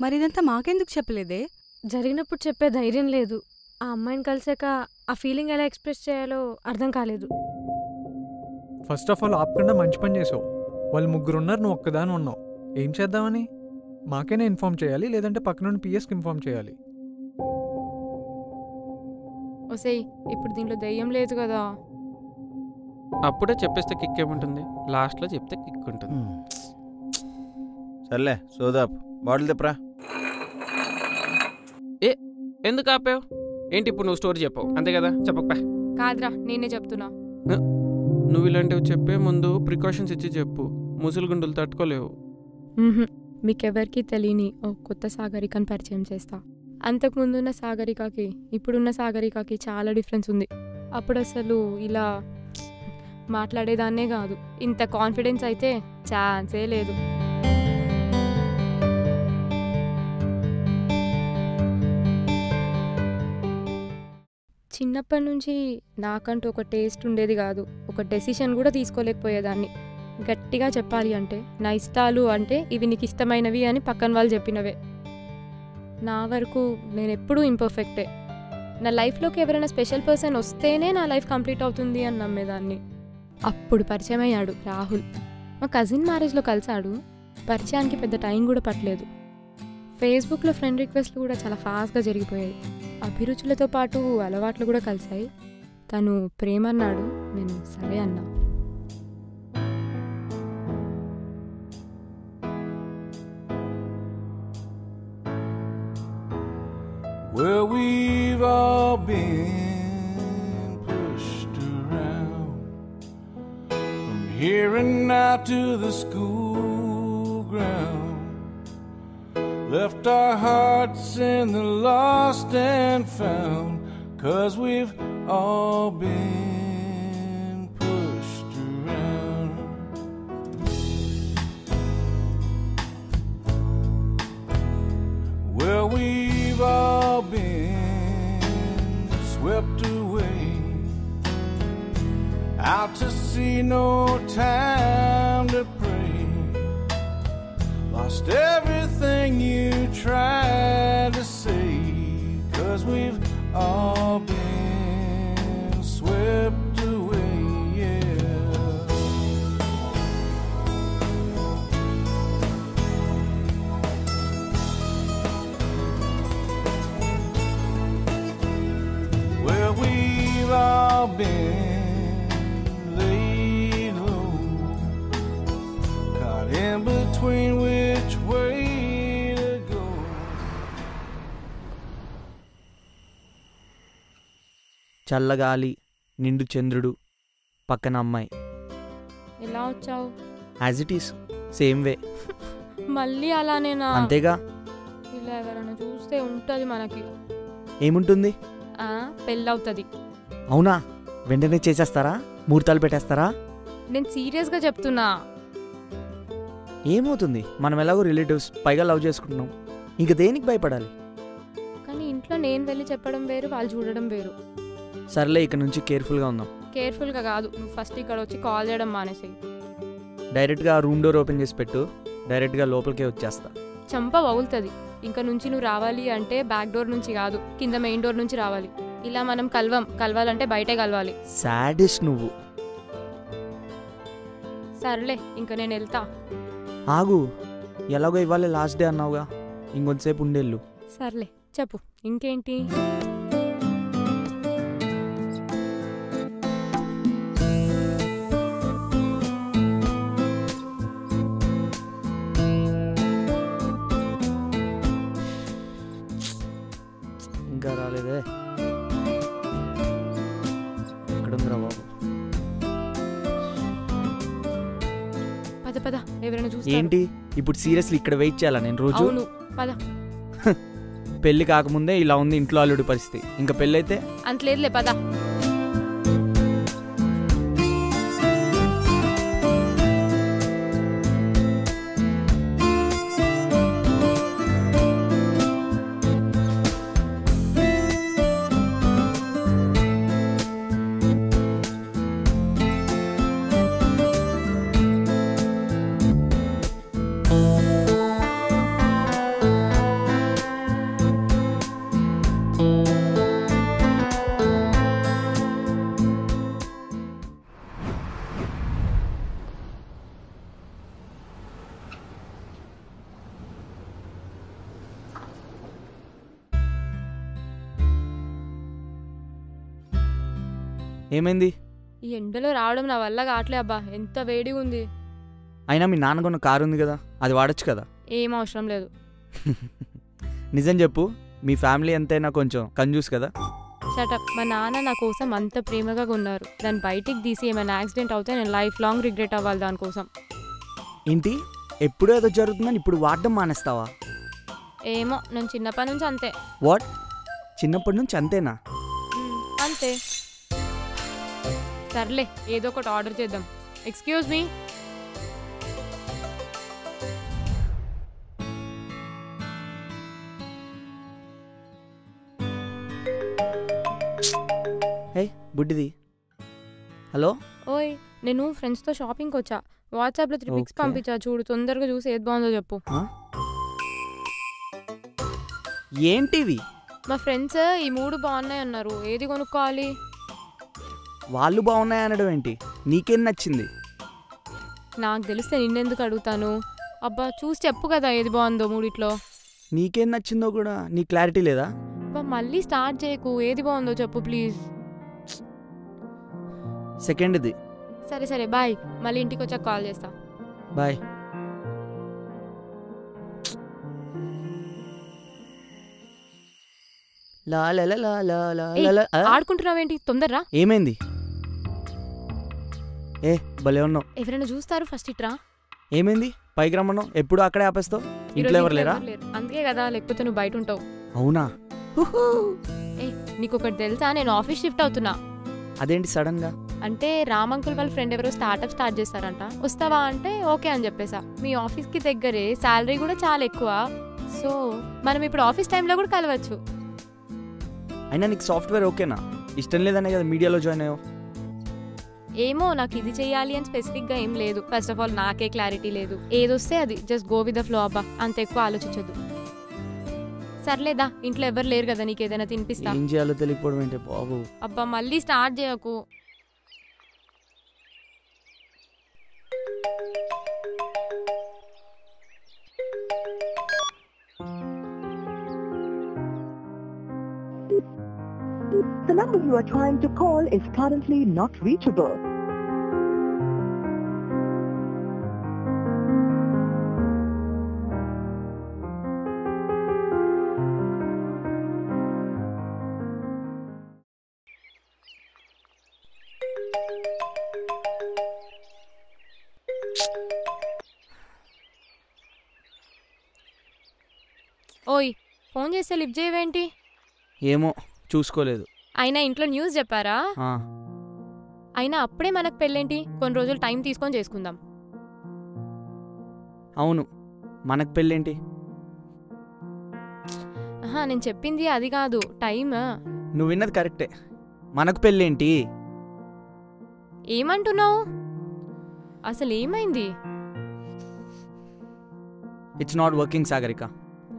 మరి ఇదంతా మాకెందుకు చెప్పలేదే? జరిగినప్పుడు చెప్పే ధైర్యం లేదు. ఆ అమ్మాయిని కలిసాక ఆ ఫీలింగ్ ఎలా ఎక్స్ప్రెస్ చేయాలో అర్థం కాలేదు. ఫస్ట్ ఆఫ్ ఆల్ ఆపకుండా మంచి పని చేసావు. వాళ్ళు ముగ్గురున్నారు, నువ్వు ఒక్కదాని ఉన్నావు. ఏం చేద్దామని? మాకైనా ఇన్ఫార్మ్ చేయాలి, లేదంటే పక్కనుండి పిఎస్కి ఇన్ఫార్మ్ చేయాలి. ఒసేయ్, ఇప్పుడు దీంట్లో దెయ్యం లేదు కదా. అప్పుడే చెప్పేస్తే కిక్ ఏముంటుంది, లాస్ట్లో చెప్తే కిక్ ఉంటుంది. సర్లే సోదాప్, బాటిల్ తెప్పరా. ఎందుకు ఆపావు? ఏంటి ఇప్పుడు నువ్వు స్టోరీ చెప్పావు అంతే కదా? చెప్పకపో. కాదురా, నేనే చెప్తున్నా. నువ్వు ఇలాంటివి చెప్పే ముందు ప్రికాషన్స్ ఇచ్చి చెప్పు. ముసలి గుండులు తట్టుకోలేవు. మీకెవరికి తెలియని ఓ కొత్త సాగరికని పరిచయం చేస్తా. అంతకుముందున్న సాగరికకి ఇప్పుడున్న సాగరికకి చాలా డిఫరెన్స్ ఉంది. అప్పుడు అసలు ఇలా మాట్లాడేదాన్నే కాదు, ఇంత కాన్ఫిడెన్స్ అయితే ఛాన్సే లేదు. చిన్నప్పటి నుంచి నాకంటూ ఒక టేస్ట్ ఉండేది కాదు, ఒక డెసిషన్ కూడా తీసుకోలేకపోయేదాన్ని. గట్టిగా చెప్పాలి అంటే నా ఇష్టాలు అంటే ఇవి నీకు ఇష్టమైనవి అని పక్కన వాళ్ళు చెప్పినవే. నా వరకు నేను ఎప్పుడూ ఇంపర్ఫెక్టే. నా లైఫ్లోకి ఎవరైనా స్పెషల్ పర్సన్ వస్తేనే నా లైఫ్ కంప్లీట్ అవుతుంది అని నమ్మేదాన్ని. అప్పుడు పరిచయం అయ్యాడు రాహుల్. మా కజిన్ మ్యారేజ్లో కలిశాడు. పరిచయానికి పెద్ద టైం కూడా పట్టలేదు. ఫేస్బుక్లో ఫ్రెండ్ రిక్వెస్ట్లు కూడా చాలా ఫాస్ట్గా జరిగిపోయాయి. అభిరుచులతో పాటు అలవాట్లు కూడా కలిసాయి. తను ప్రేమ అన్నాడు, నేను సరే అన్నా. Well, we've all been pushed around, from here and now to the school ground, left our hearts in the lost and found, 'cause we've all been pushed around. Well, we've all been swept away, out to sea, no time to pray, lost everything you tried to say, 'cause we've all been swept away, yeah. Well, we've all been laid low, caught in between which way to go. చల్లగాలి, నిండు చంద్రుడు, పక్కన అమ్మాయి. ఎలా వచ్చావు? As it is, same way. మళ్ళీ అలానేనా? అంతేగా. ఇలా ఎవరైనా చూస్తే ఉంటుంది మనకి. ఏముంటుంది? పెళ్ళవుతుంది. అవునా? వెంటనే చేసేస్తారా? ముహూర్తాలు పెట్టేస్తారా? నేను సీరియస్గా చెప్తున్నా. ఏమవుతుంది? మనం ఎలాగో రిలేటివ్స్, పైగా లవ్ చేసుకుంటున్నాం, ఇంక దేనికి భయపడాలి? కానీ ఇంట్లో నేను వెళ్ళి చెప్పడం వేరు, వాళ్ళు చూడడం వేరు. సర్లే, ఇక నుంచి కేర్ఫుల్గా ఉందాం. కేర్ఫుల్గా కాదు, నువ్వు ఫస్ట్ ఇక్కడ వచ్చి కాల్ చేయడం మానేసేయి. డైరెక్ట్గా రూమ్ డోర్ ఓపెన్ చేసి పెట్టు, డైరెక్ట్గా లోపలికే వచ్చేస్తా. చంప వగులుతుంది. ఇంకా నుంచి నువ్వు రావాలి అంటే బ్యాక్ డోర్ నుంచి కాదు, కింద మెయిన్ డోర్ నుంచి రావాలి. ఇలా మనం కలవాలంటే బయటే కలవాలి. సాడిస్ట్ నువ్వు. సర్లే, ఇంకా నేను వెళ్తా. ఆగు, ఎలాగో ఇవ్వాలి లాస్ట్ డే అన్నావుగా, ఇంకొంతసేపు ఉండేళ్ళు. సర్లే చెప్పు, ఇంకేంటి? ఇంకా రాలేదే. ఎక్కడుందిరా బాబు? పద పద, ఎవరైనా చూస్తారు. ఏంటి ఇప్పుడు సీరియస్లీ ఇక్కడ వెయిట్ చేయాలా నేను రోజు? అవును, పద. పెళ్లి కాకముందే ఇలా ఉంది ఇంట్లో అల్లుడి పరిస్థితి, ఇంకా పెళ్ళైతే అంతలేదులే, పద. ఏమైంది? ఈ ఎండలో రావడం నా వల్ల కావట్లే అబ్బా, ఎంత వేడిగా ఉంది. అయినా మీ నాన్న కొన్న కారు ఉంది కదా, అది వాడచ్చు కదా. ఏం అవసరం లేదు. నిజం చెప్పు, మీ ఫ్యామిలీ ఎంతైనా కొంచెం కంజూస్ కదా. షటప్. మా నాన్న నా కోసం అంత ప్రేమగా కొన్నారు. దాన్ని బయటికి తీసి ఏమైనా యాక్సిడెంట్ అవుతే నేను లైఫ్ లాంగ్ రిగ్రెట్ అవ్వాలి దానికోసం. ఏంటి, ఎప్పుడూ ఏదో జరుగుతుందని ఇప్పుడు వాడడం మానేస్తావా? ఏమో, నేను చిన్నప్పటి నుంచి అంతే. వాట్, చిన్నప్పటి నుంచి అంతేనా? అంతే. సర్లే, ఏదో ఒకటి ఆర్డర్ చేద్దాం. Excuse me. హే బుడ్డిది. హలో. ఓయ్, నేను ఫ్రెండ్స్తో షాపింగ్కి వచ్చా. వాట్సాప్లో 3 పిక్స్ పంపించా, చూడు. తొందరగా చూసి ఏది బాగుందో చెప్పు. ఏంటివి? మా ఫ్రెండ్స్ ఈ 3 బాగున్నాయి అన్నారు. ఏది కొనుక్కోవాలి? వాళ్ళు బాగున్నాయి అనడం ఏంటి? నీకేం నచ్చింది? నాకు తెలిస్తే నిన్నెందుకు అడుగుతాను? అబ్బా, చూసి చెప్పు కదా ఏది బాగుందో 3లో. నీకేం నచ్చిందో కూడా నీ క్లారిటీ లేదా? అబ్బా, మళ్ళీ స్టార్ట్ చేయకు. ఏది బాగుందో చెప్పు ప్లీజ్. సెకండ్ది. సరే సరే, బాయ్. మళ్ళీ ఇంటికి వచ్చాక కాల్ చేస్తా. బాయ్. ఆడుకుంటున్నావేంటి? తొందరరా. ఏమైంది? ఏ భలే ఉన్నావు. ఎవరైనా చూస్తారు, ఫస్ట్ ఇట్రా. ఏమైంది? పైకి రమ్మన్నావు, ఎప్పుడు అక్కడే ఆపేస్తావు. ఇంట్లో ఎవరు లేరా? అందుకే కదా, లేకపోతే నువ్వు బయట ఉంటావు. అవునా? ఏ, నీకు ఒకటి తెలుసా? నేను ఆఫీస్ షిఫ్ట్ అవుతున్నా. అదేంటి సడన్ గా? అంటే రామంకుల్ వాళ్ళ ఫ్రెండ్ ఎవరో స్టార్ట్అప్ స్టార్ట్ చేస్తారంట. వస్తావా అంటే ఓకే అని చెప్పేసా. మీ ఆఫీస్కి దగ్గరే, శాలరీ కూడా చాలా ఎక్కువ. సో మనం ఇప్పుడు ఆఫీస్ టైంలో కూడా కలవచ్చు. అయినా నీకు సాఫ్ట్వేర్ ఓకేనా? ఇష్టం లేదనే కదా మీడియాలో జాయిన్ అయ్యావు. ఏమో, నాకు ఇది చెయ్యాలి అని స్పెసిఫిక్గా ఏం లేదు. ఫస్ట్ ఆఫ్ ఆల్ నాకే క్లారిటీ లేదు. ఏదొస్తే అది, just go with the flow అబ్బా. అంత ఎక్కువ ఆలోచించదు. సర్లేదా, ఇంట్లో ఎవరు లేరు కదా, నీకు ఏదైనా తినిపిస్తా. ఏం చేయాలో తెలియకపోవడం ఏంటి బాబు? అబ్బా, మళ్ళీ స్టార్ట్ చేయకు. The number you are trying to call is currently not reachable. ఓయ్, ఫోన్ చేస్తే లిఫ్ట్ చేయవేంటి? ఏమో, చూసుకోలేదు. అయినా ఇంట్లో న్యూస్ చెప్పారా? అయినా అప్పుడే మనకు పెళ్ళేంటి? కొన్ని రోజులు టైం తీసుకొని చేసుకుందాం. అవును, మనకు పెళ్ళేంటి? నేను చెప్పింది అది కాదు, టైం. నువ్వు విన్నది కరెక్టే, మనకు పెళ్ళేంటి? ఏమంటున్నావు? అసలు ఏమైంది? It's not working Sagarika.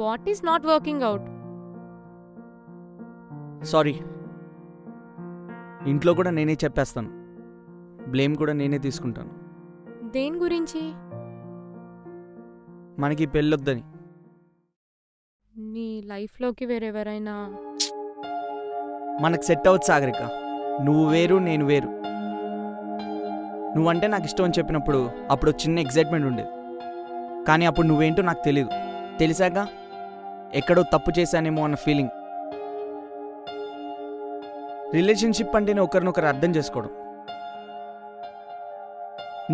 What is not working out? Sorry. ఇంట్లో కూడా నేనే చెప్పేస్తాను, బ్లేమ్ కూడా నేనే తీసుకుంటాను. దేని గురించి? మనకి పెళ్ళొద్దని. నీ లైఫ్లోకి వేరెవరైనా? మనకు సెట్ అవ్వదు సాగరిక. నువ్వు వేరు, నేను వేరు. నువ్వంటే నాకు ఇష్టం అని చెప్పినప్పుడు అప్పుడు చిన్న ఎగ్జైట్మెంట్ ఉండేది. కానీ అప్పుడు నువ్వేంటో నాకు తెలియదు. తెలిసాక ఎక్కడో తప్పు చేశానేమో అన్న ఫీలింగ్. రిలేషన్షిప్ అంటేనే ఒకరినొకరు అర్థం చేసుకోవడం.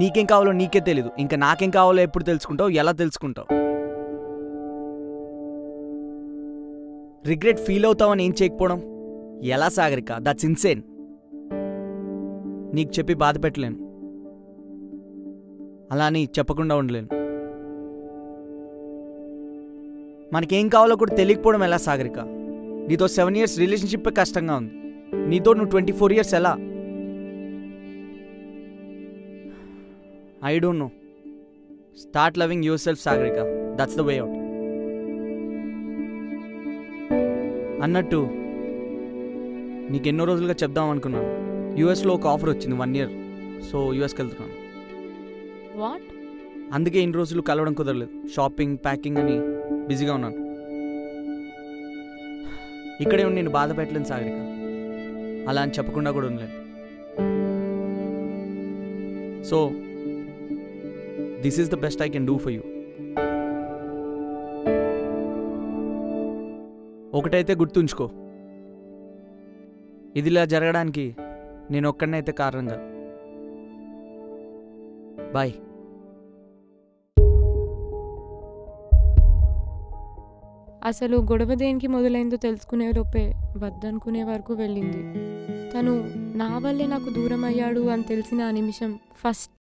నీకేం కావాలో నీకే తెలీదు, ఇంకా నాకేం కావాలో ఎప్పుడు తెలుసుకుంటావు, ఎలా తెలుసుకుంటావు? రిగ్రెట్ ఫీల్ అవుతావని ఏం చేయకపోవడం ఎలా సాగరిక? That's insane. నీకు చెప్పి బాధ పెట్టలేను, అలా అని చెప్పకుండా ఉండలేను. మనకేం కావాలో కూడా తెలియకపోవడం ఎలా సాగరిక? నీతో 7 years రిలేషన్షిప్ కష్టంగా ఉంది, నీతో నువ్వు 24 years ఎలా? I don't know. Start loving your self Sagarika, that's the way out. అన్నట్టు నీకెన్నో రోజులుగా చెప్దాం అనుకున్నాను. యూఎస్లో ఒక ఆఫర్ వచ్చింది 1 year, సో యూఎస్కి వెళ్తున్నాను. వాట్? అందుకే ఇన్ని రోజులు కలవడం కుదరలేదు. షాపింగ్, ప్యాకింగ్ అని బిజీగా ఉన్నాను. ఇక్కడే ఉండి నేను బాధ పెట్టలేను సాగరిక, అలా అని చెప్పకుండా కూడా ఉండలేను. So this is the best I can do for you. ఒకటైతే గుర్తుంచుకో, ఇదిలా జరగడానికి నేను ఒక్కడినైతే కారణంగా. బాయ్. అసలు గొడవ దేనికి మొదలైందో తెలుసుకునే లోపే వద్దనుకునే వరకు వెళ్ళింది. తను నా వల్లే నాకు దూరం అయ్యాడు అని తెలిసిన ఆ నిమిషం ఫస్ట్